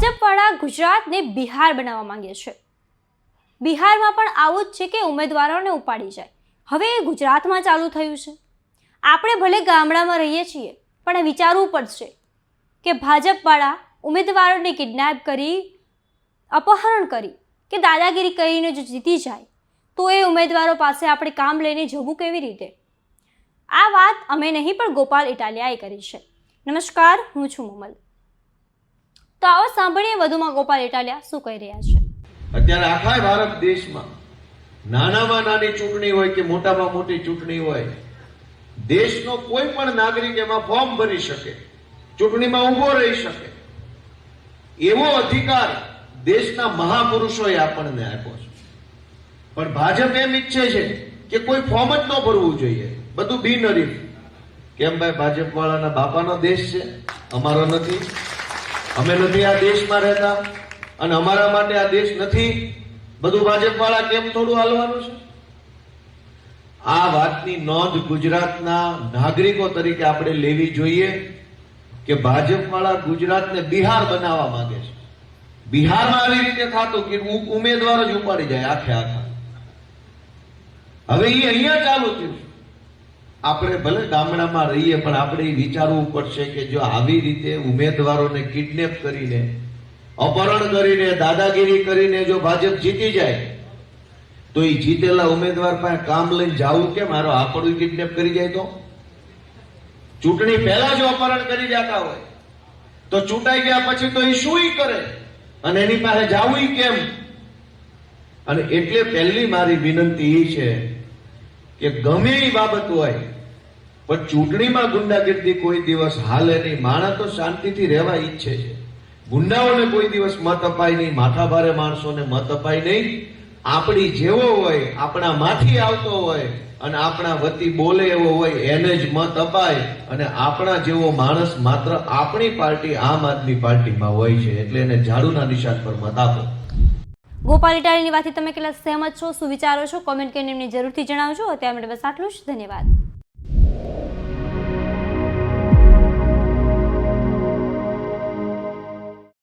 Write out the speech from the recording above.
ભાજપવાળા ગુજરાતને બિહાર બનાવવા માંગે છે। બિહારમાં પણ આવું જ છે કે ઉમેદવારોને ઉપાડી જાય। હવે એ ગુજરાતમાં ચાલુ થયું છે। આપણે ભલે ગામડામાં રહીએ છીએ, પણ વિચારવું પડશે કે ભાજપવાળા ઉમેદવારોને કિડનેપ કરી, અપહરણ કરી કે દાદાગીરી કરીને જો જીતી જાય તો એ ઉમેદવારો પાસે આપણે કામ લઈને જવું કેવી રીતે? આ વાત અમે નહીં પણ ગોપાલ ઇટાલિયાએ કરી છે। નમસ્કાર, હું છું મુમલ। તો આવો સાંભળીએ વધુમાં ગોપાલ ઇટાલિયા શું કહી રહ્યા છે। અત્યારે આખા ભારત દેશમાં નાનામાં નાની ચૂંટણી હોય કે મોટામાં મોટી ચૂંટણી હોય, દેશનો કોઈ પણ નાગરિક એમાં ફોર્મ ભરી શકે, ચૂંટણીમાં ઊભો રહી શકે, એવો અધિકાર દેશના મહાપુરુષોએ આપણને આપ્યો છે। પણ ભાજપ એમ ઈચ્છે છે કે કોઈ ફોર્મ જ ન ભરવું જોઈએ, બધું બિનહરીફ। કેમ ભાઈ, ભાજપ વાળાના બાપાનો દેશ છે, અમારો નથી। અમે નથી આ દેશમાં રહેતા અને અમારા માટે આ દેશ નથી, બધું ભાજપ વાળા કેમ થોડું હાલવાનું છે? આ વાતની નોંધ ગુજરાતના નાગરિકો તરીકે આપણે લેવી જોઈએ કે ભાજપ વાળા ગુજરાતને બિહાર બનાવવા માંગે છે। બિહારમાં આવી રીતે થતું કે ઉમેદવાર જ ઉપાડી જાય આખે આખા। હવે એ અહીંયા ચાલુ થયું છે। આપણે ભલે ગામડામાં રહીએ, પણ આપણે એ વિચારવું પડશે કે જો આવી રીતે ઉમેદવારોને કિડનેપ કરીને, અપહરણ કરીને, દાદાગીરી કરીને જો ભાજપ જીતી જાય તો એ જીતેલા ઉમેદવાર પાસે કામ લઈને જાવું કે મારો આપણું કિડનેપ કરી જાય તો? ચૂંટણી પહેલા જો અપહરણ કરી જતા હોય તો ચૂંટાઈ ગયા પછી તો એ શું કરે અને એની પાસે જાવું કેમ? અને એટલે પહેલી મારી વિનંતી એ છે કે ગમે એ બાબત હોય, પણ ચૂંટણીમાં ગુંડાગીરી કોઈ દિવસ હાલે નહીં। માણસ તો શાંતિથી રહેવા ઈચ્છે છે, ગુંડાઓને કોઈ દિવસ મત અપાય નહીં, માથાભારે માણસોને મત અપાય નહીં। આપણી જેવો હોય, આપણા માંથી આવતો હોય અને આપણા વતી બોલે એવો હોય એને જ મત અપાય। અને આપણા જેવો માણસ માત્ર આપણી પાર્ટી આમ આદમી પાર્ટીમાં હોય છે, એટલે એને ઝાડુના નિશાન પર મત આપો। ગોપાલ ઇટાલિયાની વાતથી તમે કેટલા સહેમત છો, શું વિચારો છો? કોમેન્ટ કરીને એમને જરૂરથી જણાવજો। અત્યારે માટે બસ આટલું જ। ધન્યવાદ।